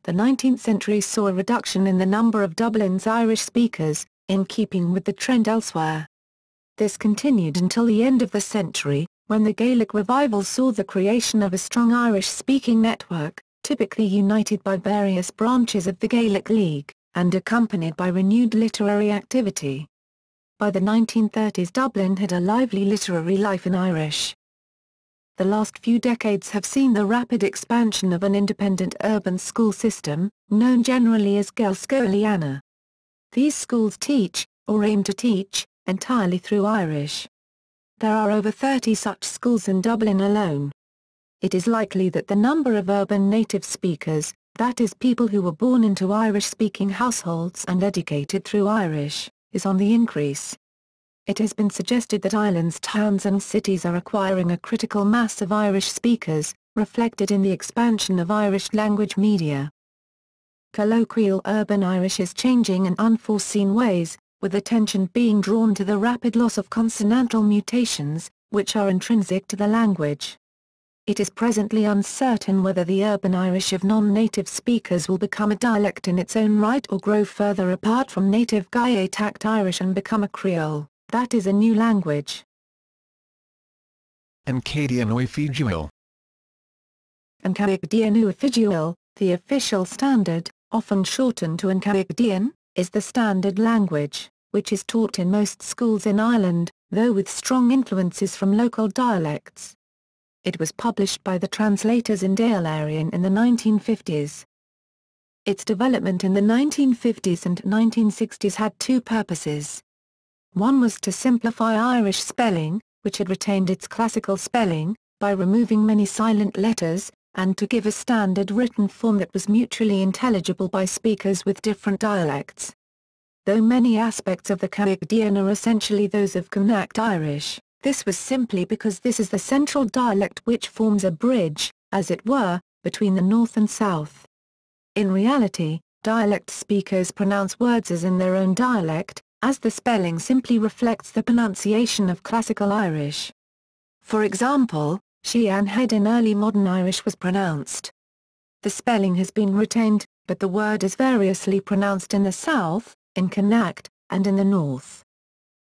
The 19th century saw a reduction in the number of Dublin's Irish speakers, in keeping with the trend elsewhere. This continued until the end of the century, when the Gaelic revival saw the creation of a strong Irish-speaking network, typically united by various branches of the Gaelic League, and accompanied by renewed literary activity. By the 1930s Dublin had a lively literary life in Irish. The last few decades have seen the rapid expansion of an independent urban school system, known generally as Gaelscoileanna. These schools teach, or aim to teach, entirely through Irish. There are over 30 such schools in Dublin alone. It is likely that the number of urban native speakers, that is people who were born into Irish-speaking households and educated through Irish, is on the increase. It has been suggested that Ireland's towns and cities are acquiring a critical mass of Irish speakers, reflected in the expansion of Irish language media. Colloquial urban Irish is changing in unforeseen ways, with attention being drawn to the rapid loss of consonantal mutations, which are intrinsic to the language. It is presently uncertain whether the urban Irish of non-native speakers will become a dialect in its own right or grow further apart from native Gaeltacht Irish and become a Creole, that is a new language. Encadian Oifigial. Encadian Oifigial, the official standard, often shortened to Encadian, is the standard language, which is taught in most schools in Ireland, though with strong influences from local dialects. It was published by the translators in Dailarian in the 1950s. Its development in the 1950s and 1960s had two purposes. One was to simplify Irish spelling, which had retained its classical spelling, by removing many silent letters, and to give a standard written form that was mutually intelligible by speakers with different dialects. Though many aspects of the Goidelic are essentially those of Connacht Irish, this was simply because this is the central dialect which forms a bridge, as it were, between the north and south. In reality, dialect speakers pronounce words as in their own dialect, as the spelling simply reflects the pronunciation of Classical Irish. For example, Shean head in early modern Irish was pronounced. The spelling has been retained, but the word is variously pronounced in the south, in Connacht, and in the north.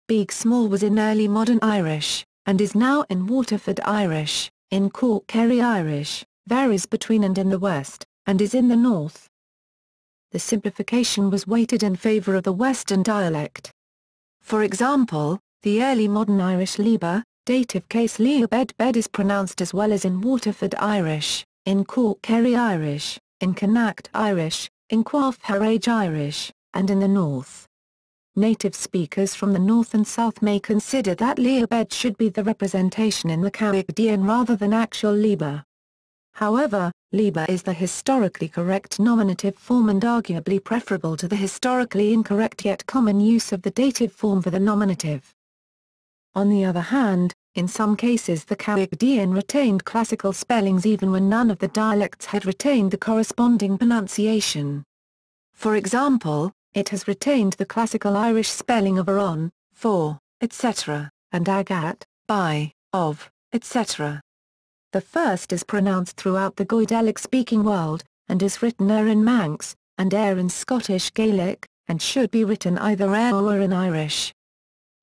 Beag small was in early modern Irish, and is now in Waterford Irish, in Cork Kerry Irish, varies between and in the west, and is in the north. The simplification was weighted in favour of the western dialect. For example, the early modern Irish liber, dative case leobed bed is pronounced as well as in Waterford Irish, in Cork Kerry Irish, in Connacht Irish, in Coif Harage Irish, and in the north. Native speakers from the north and south may consider that leobed should be the representation in the Goidelic rather than actual liber. However, liber is the historically correct nominative form and arguably preferable to the historically incorrect yet common use of the dative form for the nominative. On the other hand, in some cases the Goidelic retained classical spellings even when none of the dialects had retained the corresponding pronunciation. For example, it has retained the classical Irish spelling of on, for, etc., and agat, by, of, etc. The first is pronounced throughout the Goidelic-speaking world, and is written in Manx, and in Scottish Gaelic, and should be written either or in Irish.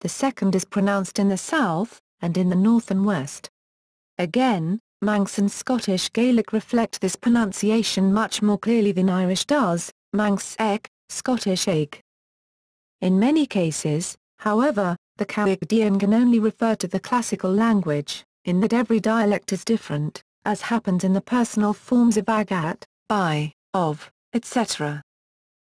The second is pronounced in the south, and in the north and west. Again, Manx and Scottish Gaelic reflect this pronunciation much more clearly than Irish does, Manx eg, Scottish egg. In many cases, however, the Goidelic can only refer to the classical language, in that every dialect is different, as happens in the personal forms of agat, by, of, etc.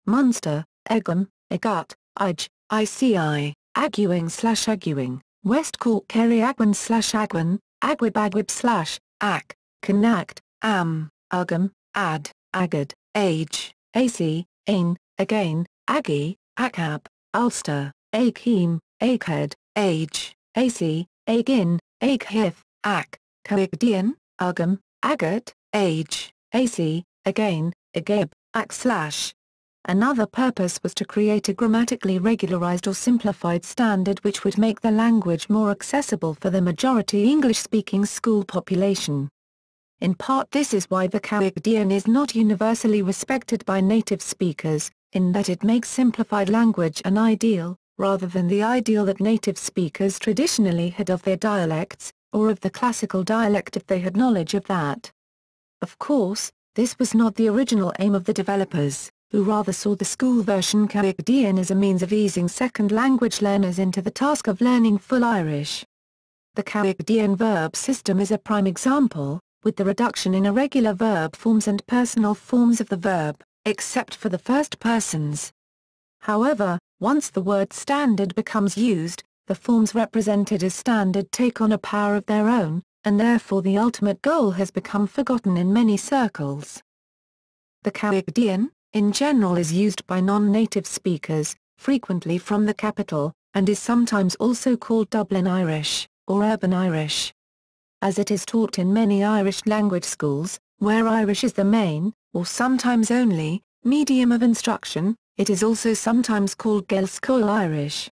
Munster, egum, egut, ij, ici, aguing/aguing, West Cork Kerry agwan/agwan, agwib/ac, Connacht, ugam, ad, agad, age, ac, ain, again, agi, acab, Ulster, aghim, aghead, age, ac, agin, aghith, Goidelic, ugam, agat, age, ac, again, agib, ac/. Another purpose was to create a grammatically regularized or simplified standard which would make the language more accessible for the majority English-speaking school population. In part this is why the Goidelic is not universally respected by native speakers, in that it makes simplified language an ideal, rather than the ideal that native speakers traditionally had of their dialects, or of the classical dialect if they had knowledge of that. Of course, this was not the original aim of the developers, who rather saw the school version Goidelic as a means of easing second language learners into the task of learning full Irish. The Goidelic verb system is a prime example, with the reduction in irregular verb forms and personal forms of the verb, except for the first persons. However, once the word standard becomes used, the forms represented as standard take on a power of their own, and therefore the ultimate goal has become forgotten in many circles. The Goidelic, in general, is used by non-native speakers, frequently from the capital, and is sometimes also called Dublin Irish, or Urban Irish. As it is taught in many Irish language schools, where Irish is the main, or sometimes only, medium of instruction, it is also sometimes called Gaelscoil Irish.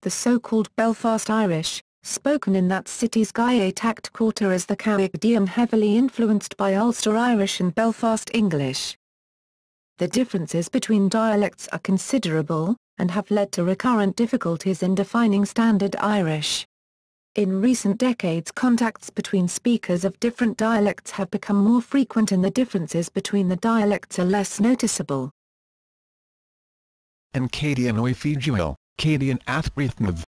The so-called Belfast Irish, spoken in that city's Gaeltacht quarter, is the Goidelic, heavily influenced by Ulster Irish and Belfast English. The differences between dialects are considerable, and have led to recurrent difficulties in defining Standard Irish. In recent decades, contacts between speakers of different dialects have become more frequent and the differences between the dialects are less noticeable. And Cadian Oifigial, Cadian Athbrithnav.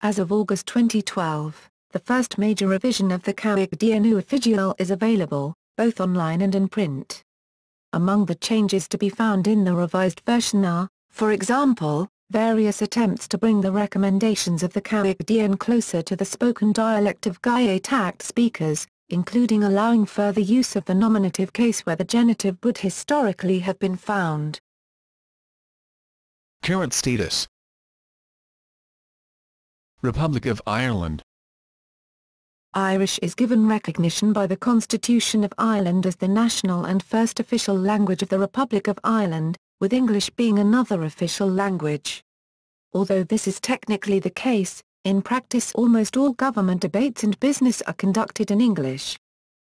As of August 2012, the first major revision of the Goidelic Oifigial is available, both online and in print. Among the changes to be found in the revised version are, for example, various attempts to bring the recommendations of the Goidelic closer to the spoken dialect of Gaeltacht speakers, including allowing further use of the nominative case where the genitive would historically have been found. Current status. Republic of Ireland. Irish is given recognition by the Constitution of Ireland as the national and first official language of the Republic of Ireland, with English being another official language. Although this is technically the case, in practice almost all government debates and business are conducted in English.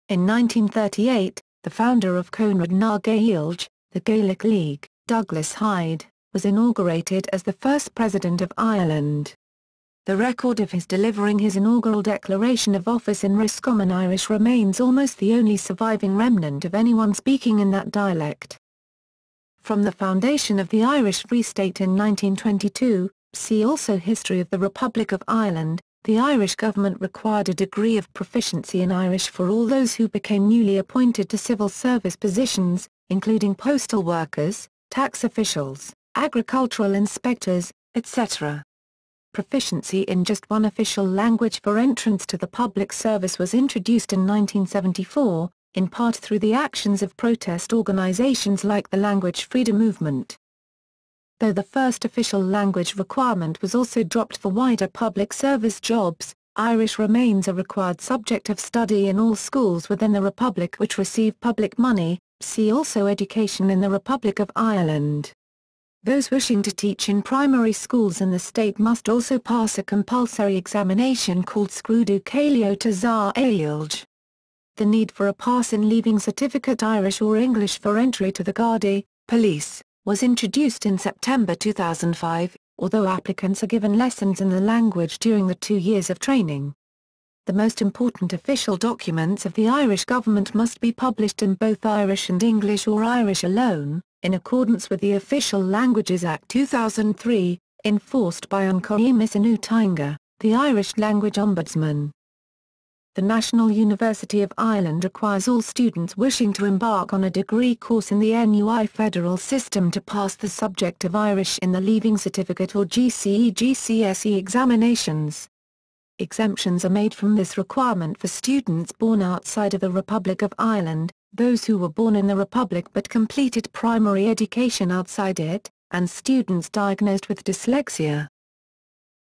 In 1938, the founder of Conrad na Gaelge, the Gaelic League, Douglas Hyde, was inaugurated as the first president of Ireland. The record of his delivering his inaugural declaration of office in Roscommon Irish remains almost the only surviving remnant of anyone speaking in that dialect. From the foundation of the Irish Free State in 1922, see also History of the Republic of Ireland, the Irish government required a degree of proficiency in Irish for all those who became newly appointed to civil service positions, including postal workers, tax officials, agricultural inspectors, etc. Proficiency in just one official language for entrance to the public service was introduced in 1974, in part through the actions of protest organizations like the Language Freedom Movement. Though the first official language requirement was also dropped for wider public service jobs, Irish remains a required subject of study in all schools within the Republic which receive public money, see also Education in the Republic of Ireland. Those wishing to teach in primary schools in the state must also pass a compulsory examination called Scrúdú Céiliúta za Éilge. The need for a pass in Leaving Certificate Irish or English for entry to the Gardaí, police, was introduced in September 2005, although applicants are given lessons in the language during the 2 years of training. The most important official documents of the Irish government must be published in both Irish and English or Irish alone, in accordance with the Official Languages Act 2003, enforced by Uncoimis Inútainga, the Irish language ombudsman. The National University of Ireland requires all students wishing to embark on a degree course in the NUI federal system to pass the subject of Irish in the Leaving Certificate or GCE/GCSE examinations. Exemptions are made from this requirement for students born outside of the Republic of Ireland, those who were born in the Republic but completed primary education outside it, and students diagnosed with dyslexia.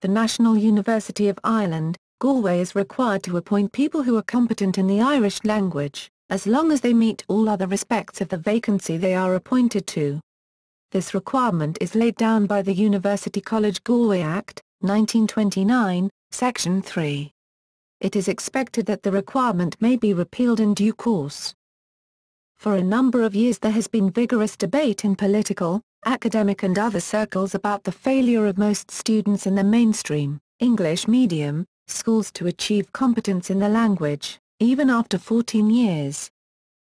The National University of Ireland, Galway is required to appoint people who are competent in the Irish language, as long as they meet all other aspects of the vacancy they are appointed to. This requirement is laid down by the University College Galway Act, 1929, Section 3. It is expected that the requirement may be repealed in due course. For a number of years there has been vigorous debate in political, academic and other circles about the failure of most students in the mainstream, English medium, schools to achieve competence in the language, even after 14 years.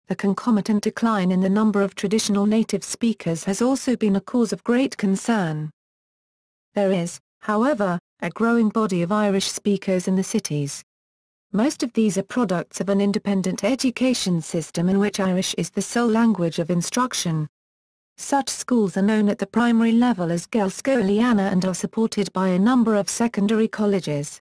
The concomitant decline in the number of traditional native speakers has also been a cause of great concern. There is, however, a growing body of Irish speakers in the cities. Most of these are products of an independent education system in which Irish is the sole language of instruction. Such schools are known at the primary level as Gaelscoileanna and are supported by a number of secondary colleges.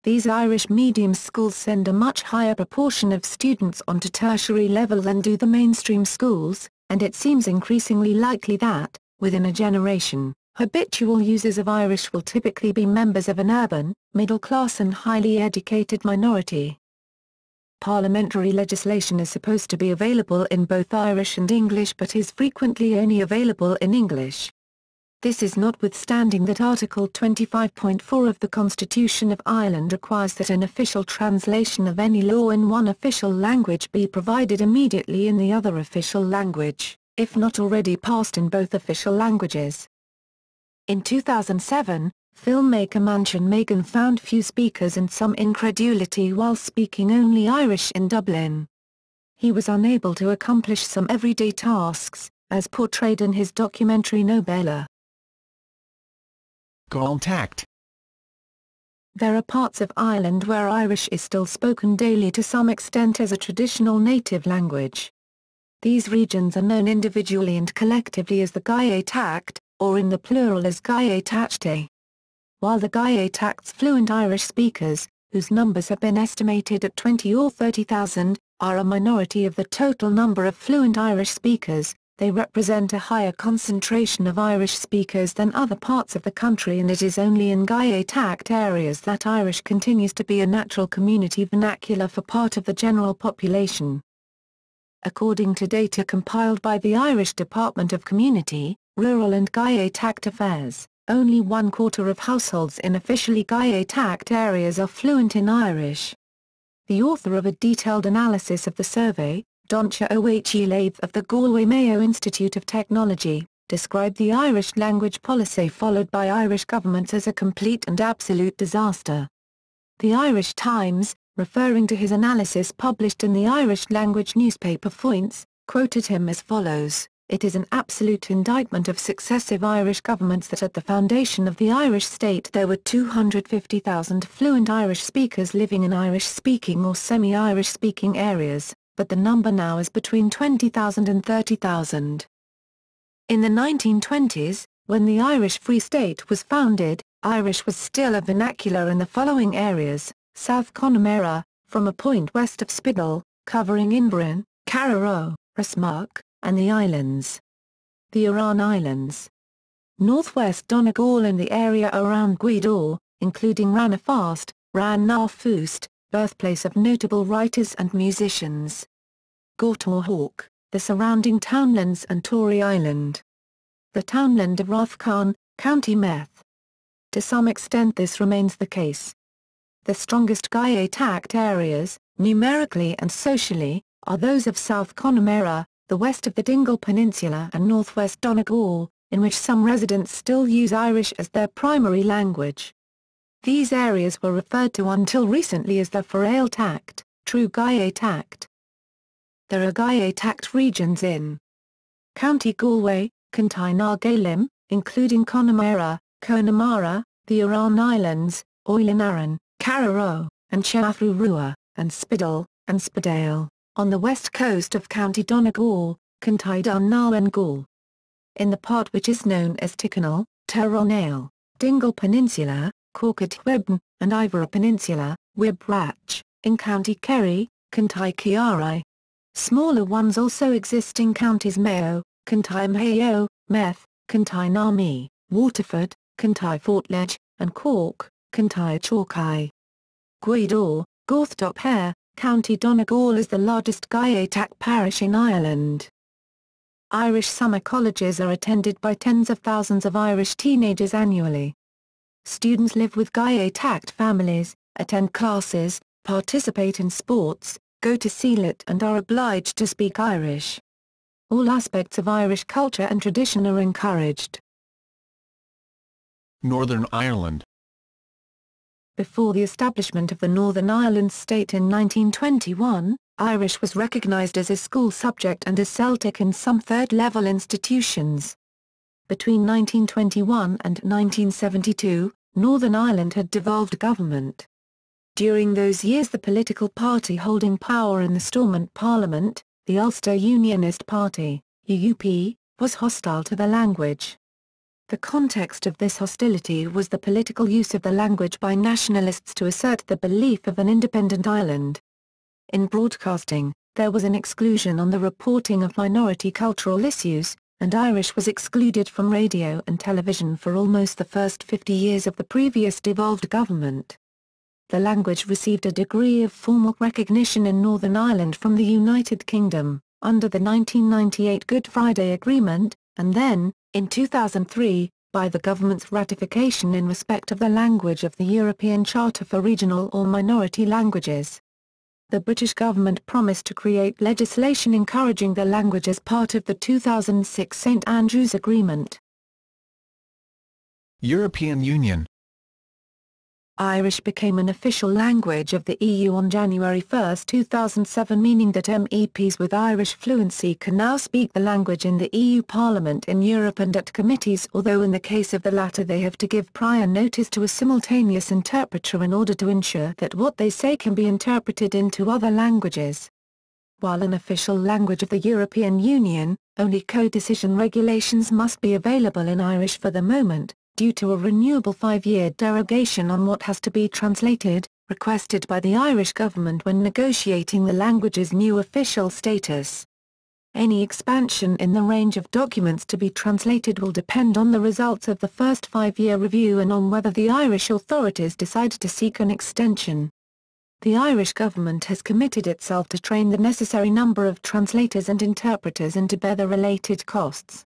These Irish medium schools send a much higher proportion of students onto tertiary level than do the mainstream schools, and it seems increasingly likely that, within a generation, habitual users of Irish will typically be members of an urban, middle-class and highly educated minority. Parliamentary legislation is supposed to be available in both Irish and English but is frequently only available in English. This is notwithstanding that Article 25.4 of the Constitution of Ireland requires that an official translation of any law in one official language be provided immediately in the other official language, if not already passed in both official languages. In 2007, filmmaker Manchin Megan found few speakers and some incredulity while speaking only Irish in Dublin. He was unable to accomplish some everyday tasks, as portrayed in his documentary Novella. Contact. There are parts of Ireland where Irish is still spoken daily to some extent as a traditional native language. These regions are known individually and collectively as the Gaeltacht, or in the plural as Gaeltachtae. While the Gaeltact's fluent Irish speakers, whose numbers have been estimated at 20 or 30,000, are a minority of the total number of fluent Irish speakers. They represent a higher concentration of Irish speakers than other parts of the country, and it is only in Gaeltacht areas that Irish continues to be a natural community vernacular for part of the general population. According to data compiled by the Irish Department of Community, Rural and Gaeltacht Affairs, only 1/4 of households in officially Gaeltacht areas are fluent in Irish. The author of a detailed analysis of the survey, Doncha O'H of the Galway Mayo Institute of Technology, described the Irish language policy followed by Irish governments as a complete and absolute disaster. The Irish Times, referring to his analysis published in the Irish language newspaper Foints, quoted him as follows: "It is an absolute indictment of successive Irish governments that at the foundation of the Irish state there were 250,000 fluent Irish speakers living in Irish-speaking or semi-Irish-speaking areas, but the number now is between 20,000 and 30,000. In the 1920s, when the Irish Free State was founded, Irish was still a vernacular in the following areas: South Connemara, from a point west of Spiddal, covering Inbrin, Carraroe, Rasmuck, and the islands. The Aran Islands. Northwest Donegal and the area around Goidelic, including Ranafast, Ran na Fust, birthplace of notable writers and musicians. Gortahawk, the surrounding townlands and Tory Island. The townland of Rathcairn, County Meath. To some extent this remains the case. The strongest Gaeltacht areas, numerically and socially, are those of South Connemara, the west of the Dingle Peninsula and northwest Donegal, in which some residents still use Irish as their primary language. These areas were referred to until recently as the Forailtacht, true Gaeltacht. There are Gaeltacht regions in County Galway, County na Gaelim, including Connemara, Connemara, the Aran Islands, Oilenaran, Carraroe, and Cheathrua, and Spiddal, and Spiddale, on the west coast of County Donegal, County Donegal and Gaul. In the part which is known as Tyrconnell, Tyronnale, Dingle Peninsula, Corked Webn, and Ivor Peninsula, Wibrach, in County Kerry, County Chiari. Smaller ones also exist in counties Mayo, County Mayo, Meath, County Narmee, Waterford, County Fortledge, and Cork, County Chalkeye. Goidelic, Gorthdop County Donegal is the largest Gaeltacht parish in Ireland. Irish summer colleges are attended by tens of thousands of Irish teenagers annually. Students live with Gaeltacht families, attend classes, participate in sports, go to Sealit and are obliged to speak Irish. All aspects of Irish culture and tradition are encouraged. Northern Ireland. Before the establishment of the Northern Ireland state in 1921, Irish was recognised as a school subject and a Celtic in some third-level institutions. Between 1921 and 1972, Northern Ireland had devolved government. During those years the political party holding power in the Stormont Parliament, the Ulster Unionist Party, UUP, was hostile to the language. The context of this hostility was the political use of the language by nationalists to assert the belief of an independent Ireland. In broadcasting, there was an exclusion on the reporting of minority cultural issues, and Irish was excluded from radio and television for almost the first 50 years of the previous devolved government. The language received a degree of formal recognition in Northern Ireland from the United Kingdom, under the 1998 Good Friday Agreement, and then, in 2003, by the government's ratification in respect of the language of the European Charter for Regional or Minority Languages. The British government promised to create legislation encouraging the language as part of the 2006 St Andrews Agreement. European Union. Irish became an official language of the EU on January 1, 2007, meaning that MEPs with Irish fluency can now speak the language in the EU Parliament in Europe and at committees, although in the case of the latter they have to give prior notice to a simultaneous interpreter in order to ensure that what they say can be interpreted into other languages. While an official language of the European Union, only co-decision regulations must be available in Irish for the moment, due to a renewable 5-year derogation on what has to be translated, requested by the Irish government when negotiating the language's new official status. Any expansion in the range of documents to be translated will depend on the results of the first 5-year review and on whether the Irish authorities decide to seek an extension. The Irish government has committed itself to train the necessary number of translators and interpreters and to bear the related costs.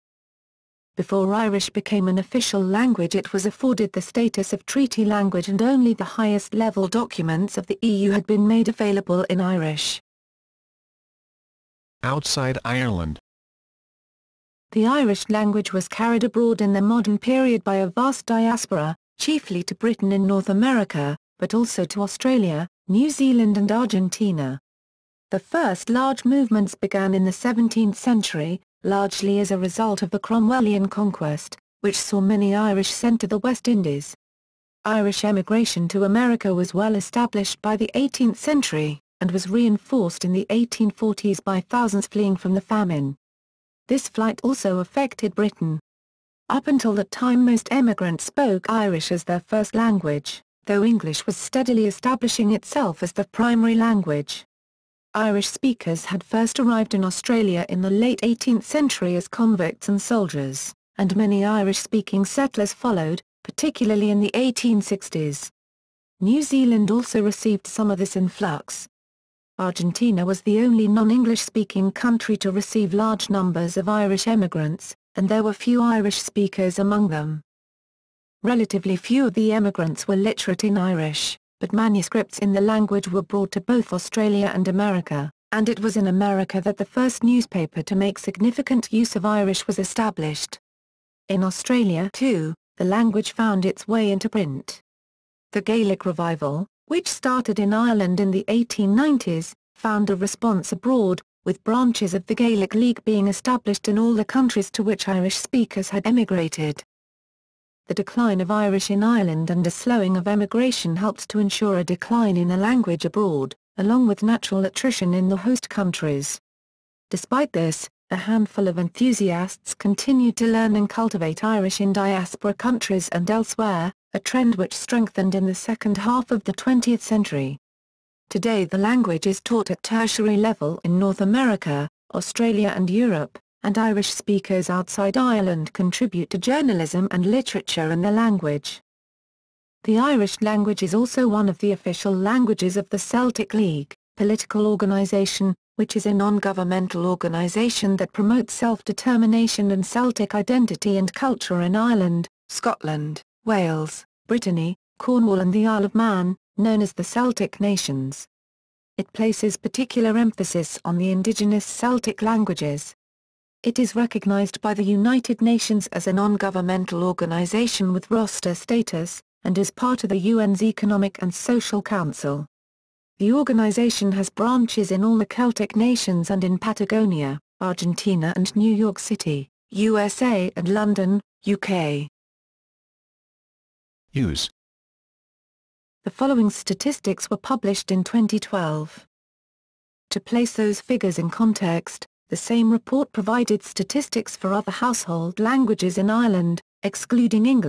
Before Irish became an official language, it was afforded the status of treaty language, and only the highest level documents of the EU had been made available in Irish. Outside Ireland. The Irish language was carried abroad in the modern period by a vast diaspora, chiefly to Britain in North America, but also to Australia, New Zealand and Argentina. The first large movements began in the 17th century, largely as a result of the Cromwellian conquest, which saw many Irish sent to the West Indies. Irish emigration to America was well established by the 18th century, and was reinforced in the 1840s by thousands fleeing from the famine. This flight also affected Britain. Up until that time, most emigrants spoke Irish as their first language, though English was steadily establishing itself as the primary language. Irish speakers had first arrived in Australia in the late 18th century as convicts and soldiers, and many Irish-speaking settlers followed, particularly in the 1860s. New Zealand also received some of this influx. Argentina was the only non-English-speaking country to receive large numbers of Irish emigrants, and there were few Irish speakers among them. Relatively few of the emigrants were literate in Irish, but manuscripts in the language were brought to both Australia and America, and it was in America that the first newspaper to make significant use of Irish was established. In Australia, too, the language found its way into print. The Gaelic revival, which started in Ireland in the 1890s, found a response abroad, with branches of the Gaelic League being established in all the countries to which Irish speakers had emigrated. The decline of Irish in Ireland and a slowing of emigration helped to ensure a decline in the language abroad, along with natural attrition in the host countries. Despite this, a handful of enthusiasts continued to learn and cultivate Irish in diaspora countries and elsewhere, a trend which strengthened in the second half of the 20th century. Today the language is taught at tertiary level in North America, Australia and Europe, and Irish speakers outside Ireland contribute to journalism and literature in the language. The Irish language is also one of the official languages of the Celtic League, political organisation, which is a non-governmental organisation that promotes self-determination and Celtic identity and culture in Ireland, Scotland, Wales, Brittany, Cornwall and the Isle of Man, known as the Celtic Nations. It places particular emphasis on the indigenous Celtic languages. It is recognised by the United Nations as a non-governmental organisation with roster status, and is part of the UN's Economic and Social Council. The organisation has branches in all the Celtic nations and in Patagonia, Argentina and New York City, USA and London, UK. Use. The following statistics were published in 2012. To place those figures in context, the same report provided statistics for other household languages in Ireland, excluding English.